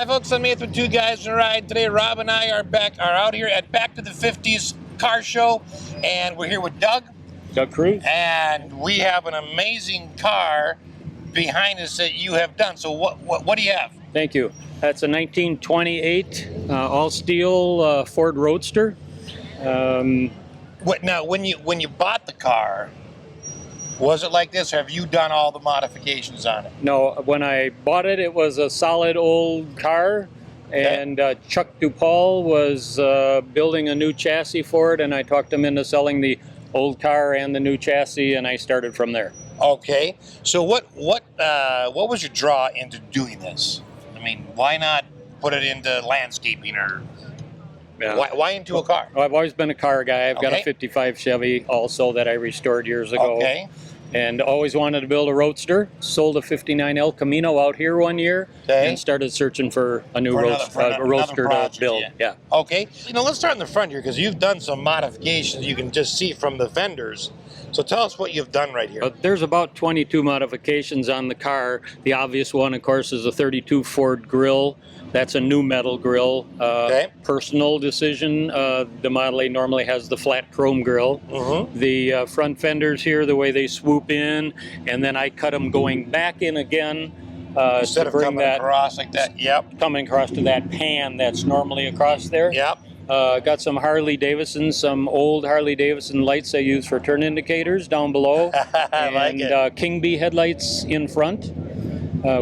Hi folks, I'm Nate with Two Guys in a Ride. Today Rob and I are out here at Back to the 50s car show, and we're here with Doug Cruz. and we have an amazing car behind us that you have done. So what do you have? Thank you. That's a 1928 all-steel Ford Roadster. Now when you bought the car, was it like this, or have you done all the modifications on it? No, when I bought it, it was a solid old car, and Chuck DuPaul was building a new chassis for it, and I talked him into selling the old car and the new chassis, and I started from there. Okay, so what was your draw into doing this? I mean, why not put it into landscaping, or why into a car? I've always been a car guy. I've got a 55 Chevy also that I restored years ago. Okay. And always wanted to build a Roadster. Sold a 59 El Camino out here one year, and started searching for a new Roadster to build. Yeah. Okay. Let's start in the front here, because you've done some modifications you can just see from the fenders. So tell us what you've done right here. There's about 22 modifications on the car. The obvious one, of course, is a 32 Ford grille. That's a new metal grille. Personal decision. The Model A normally has the flat chrome grille. The front fenders here, the way they swoop in, and then I cut them going back in again. Instead of coming across like that. Yep. Coming across to that pan that's normally across there. Yep. Got some some old Harley Davidson lights I use for turn indicators down below. And King Bee headlights in front,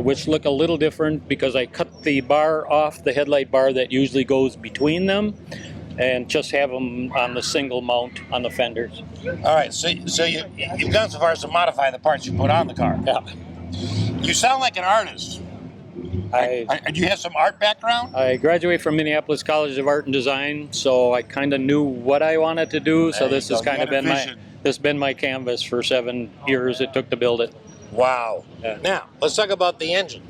which look a little different because I cut the bar off the headlight bar that usually goes between them, and just have them on the single mount on the fenders. All right, so you've gone so far as to modify the parts you put on the car. Yeah. You sound like an artist. Do you have some art background? I graduated from Minneapolis College of Art and Design, so I kind of knew what I wanted to do. So this has kind of been my canvas for 7 years it took to build it. Wow. Yeah. Now let's talk about the engine.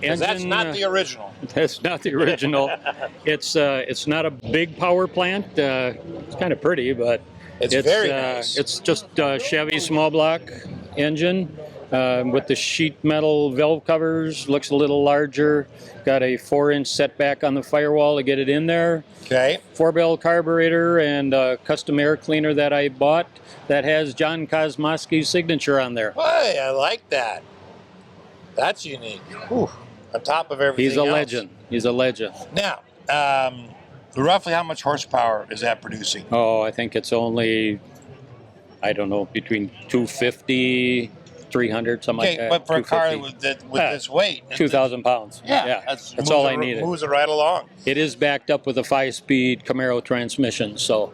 That's not the original. That's not the original. It's not a big power plant. It's kind of pretty, but it's very nice. It's just a Chevy small block engine. With the sheet metal valve covers, looks a little larger. Got a 4-inch setback on the firewall to get it in there. Okay. 4-barrel carburetor and a custom air cleaner that I bought that has John Kosmosky's signature on there. Hey, I like that. That's unique. Whew. On top of everything He's a legend. He's a legend. Now, roughly how much horsepower is that producing? Oh, I think it's only, I don't know, between 250... 300, something like that. But for a car with this weight, 2,000 pounds. Yeah, that's all I needed. Moves it right along. It is backed up with a 5-speed Camaro transmission, so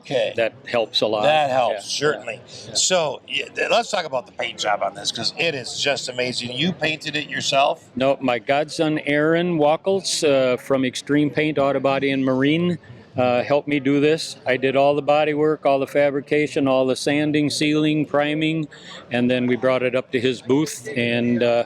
that helps a lot. That helps, certainly. Yeah. So let's talk about the paint job on this, because it is just amazing. You painted it yourself? No, my godson Aaron Wackels from Extreme Paint Auto Body and Marine helped me do this. I did all the body work, all the fabrication, all the sanding, sealing, priming, and then we brought it up to his booth, and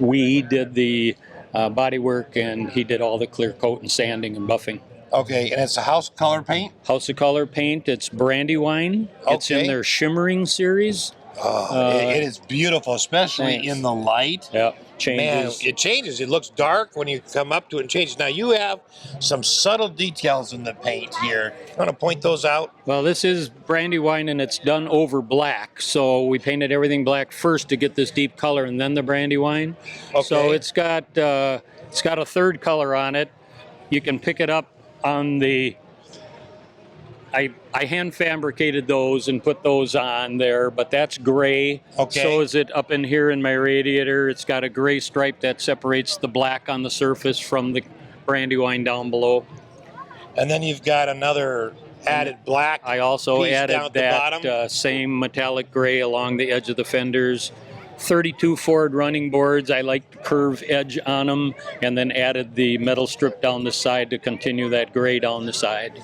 we did the body work, and he did all the clear coat and sanding and buffing. Okay, and it's a House of Color paint? House of Color paint. It's Brandywine. Okay. It's in their shimmering series. It is beautiful, especially in the light. Yeah, changes. Man, it changes. It looks dark when you come up to it and changes. Now you have some subtle details in the paint here. You want to point those out? Well, this is Brandywine, and it's done over black. So we painted everything black first to get this deep color, and then the Brandywine. Okay. So it's got a third color on it. You can pick it up on the. I hand fabricated those and put those on there, but that's gray. Okay. So is it up in here in my radiator. It's got a gray stripe that separates the black on the surface from the Brandywine down below. And then you've got another added black. I also added that same metallic gray along the edge of the fenders. 32 Ford running boards. I like the curve edge on them, and then added the metal strip down the side to continue that gray down the side.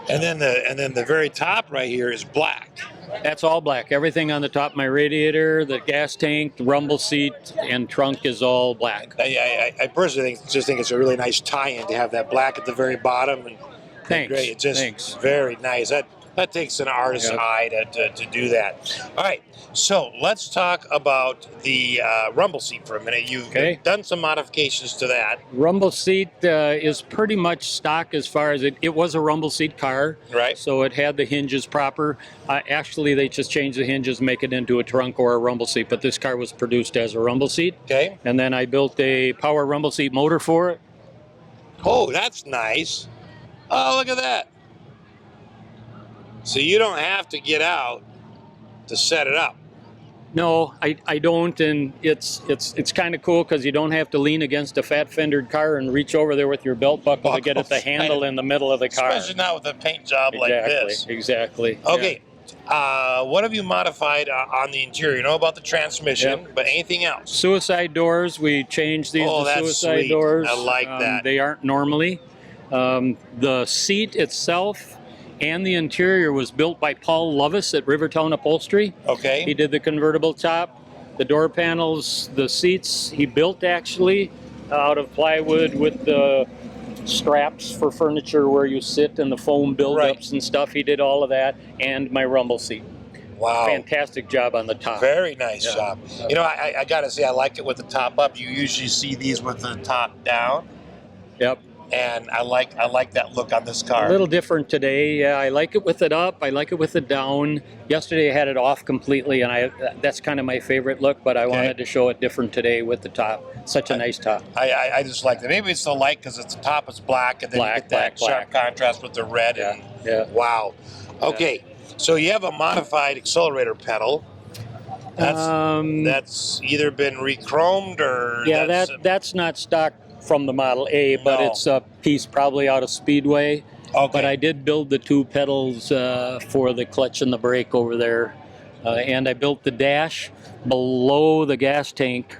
And then the very top right here is black. That's all black. Everything on the top of my radiator, the gas tank, the rumble seat, and trunk is all black. I personally just think it's a really nice tie-in to have that black at the very bottom and Thanks. gray. It's just very nice. That takes an artist's Yep. eye to do that. All right, so let's talk about the rumble seat for a minute. You've Okay. done some modifications to that. Rumble seat is pretty much stock as far as it was a rumble seat car. Right. So it had the hinges proper. Actually, they just changed the hinges, make it into a trunk or a rumble seat. But this car was produced as a rumble seat. Okay. And then I built a power rumble seat motor for it. Oh, that's nice. Oh, look at that. So you don't have to get out to set it up. No, I don't, and it's kind of cool because you don't have to lean against a fat fendered car and reach over there with your belt buckle to get at the handle in the middle of the car. Especially not with a paint job like this. Exactly. Okay. What have you modified on the interior? You know about the transmission, Yep. but anything else? Suicide doors. We changed these to that's suicide sweet. doors. I like that. They aren't normally. The seat itself and the interior was built by Paul Lovis at Rivertown Upholstery. Okay. He did the convertible top, the door panels, the seats he built actually out of plywood with the straps for furniture where you sit and the foam buildups and stuff. He did all of that, and my rumble seat. Wow. Fantastic job on the top. Very nice job. You know, I got to say, I like it with the top up. You usually see these with the top down. Yep. And I like that look on this car. A little different today. Yeah, I like it with it up. I like it with it down. Yesterday I had it off completely, and that's kind of my favorite look, but I wanted to show it different today with the top. Such a nice top. I just like that. Maybe it's the light because it's the top is black, and then you get that sharp contrast with the red. Yeah. Wow. Okay, so you have a modified accelerator pedal. That's either been re-chromed or... Yeah, that's not stock from the Model A, but it's a piece probably out of Speedway. Okay. But I did build the two pedals for the clutch and the brake over there. And I built the dash below the gas tank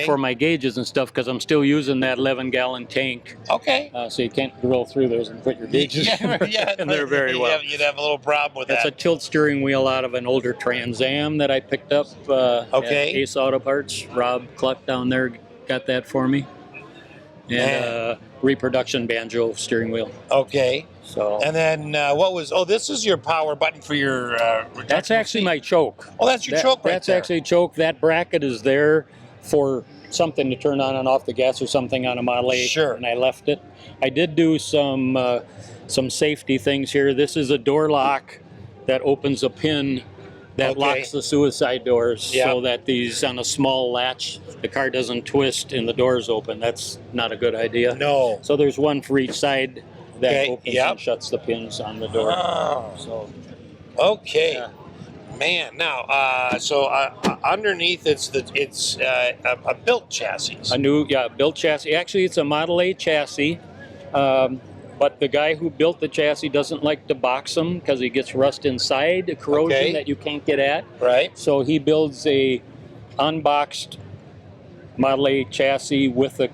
for my gauges and stuff because I'm still using that 11-gallon tank. Okay. So you can't drill through those and put your gauges in there very well. You'd have a little problem with that. It's a tilt steering wheel out of an older Trans Am that I picked up at Ace Auto Parts. Rob Cluck down there got that for me. And reproduction banjo steering wheel. Okay. So. And then what was? Oh, this is your power button for your. That's actually my choke. Oh, that's your choke right there. That's actually a choke. That bracket is there for something to turn on and off the gas or something on a Model A. Sure. And I left it. I did do some safety things here. This is a door lock that opens a pin that locks the suicide doors so that these on a small latch, the car doesn't twist and the doors open. That's not a good idea. No. So there's one for each side that opens Yep. and shuts the pins on the door. Oh. So. Okay. Yeah. Man, now underneath it's a built chassis. A new built chassis. Actually, it's a Model A chassis. But the guy who built the chassis doesn't like to box them because he gets rust inside, corrosion that you can't get at. Right. So he builds a unboxed Model A chassis with a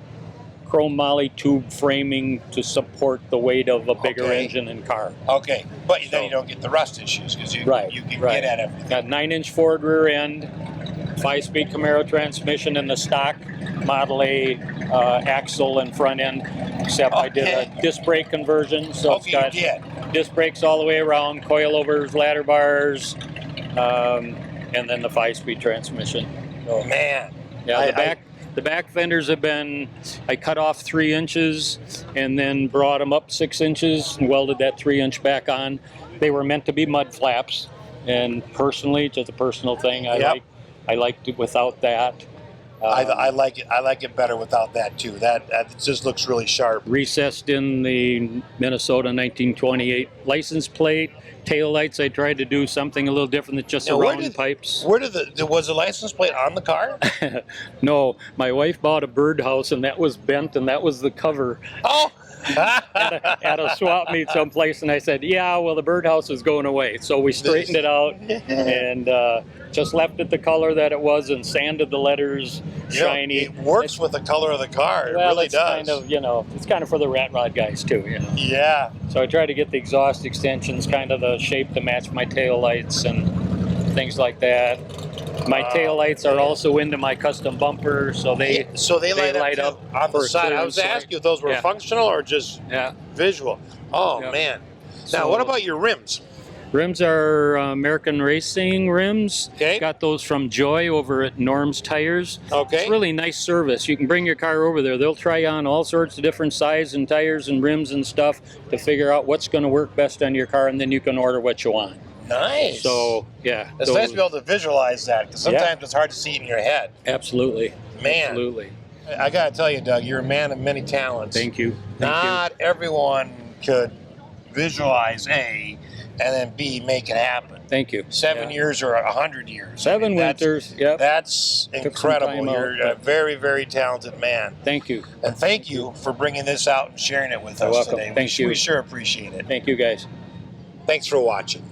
chrome moly tube framing to support the weight of a bigger engine and car. Okay, but then you don't get the rust issues because you can get at everything. Got 9-inch Ford rear end, 5-speed Camaro transmission in the stock Model A axle and front end, except I did a disc brake conversion, so it's got disc brakes all the way around, coilovers, ladder bars, and then the 5-speed transmission. So, man. Yeah, the back fenders have been, I cut off 3 inches and then brought them up 6 inches and welded that 3-inch back on. They were meant to be mud flaps, and personally, just a personal thing, I liked it without that. I like it better without that too. That just looks really sharp. Recessed in the Minnesota 1928 license plate. Tail lights, I tried to do something a little different than just round pipes. Where was the license plate on the car? No, my wife bought a birdhouse and that was bent and that was the cover. Oh. at a swap meet someplace, and I said, yeah, well, the birdhouse is going away. So we straightened it out and just left it the color that it was and sanded the letters shiny. It works with the color of the car. It really does. Kind of, it's kind of for the rat rod guys too. Yeah. So I tried to get the exhaust extensions kind of the shape to match my tail lights and things like that. My tail lights are also into my custom bumper, so they light up on the side. I was asking you if those were functional or just visual. Oh man! Now, what about your rims? Rims are American Racing rims. Okay. Got those from Joy over at Norm's Tires. Okay. It's really nice service. You can bring your car over there. They'll try on all sorts of different size and tires and rims and stuff to figure out what's going to work best on your car, and then you can order what you want. Nice. So, yeah. It's nice to be able to visualize that, because sometimes it's hard to see it in your head. Absolutely. Man. Absolutely. I got to tell you, Doug, you're a man of many talents. Thank you. Not everyone could visualize A and then B, make it happen. Thank you. 7 years or 100 years. 7 winters, yep. That's incredible. You're a very, very talented man. Thank you. And thank you for bringing this out and sharing it with us welcome. today. Thank you. We sure appreciate it. Thank you, guys. Thanks for watching.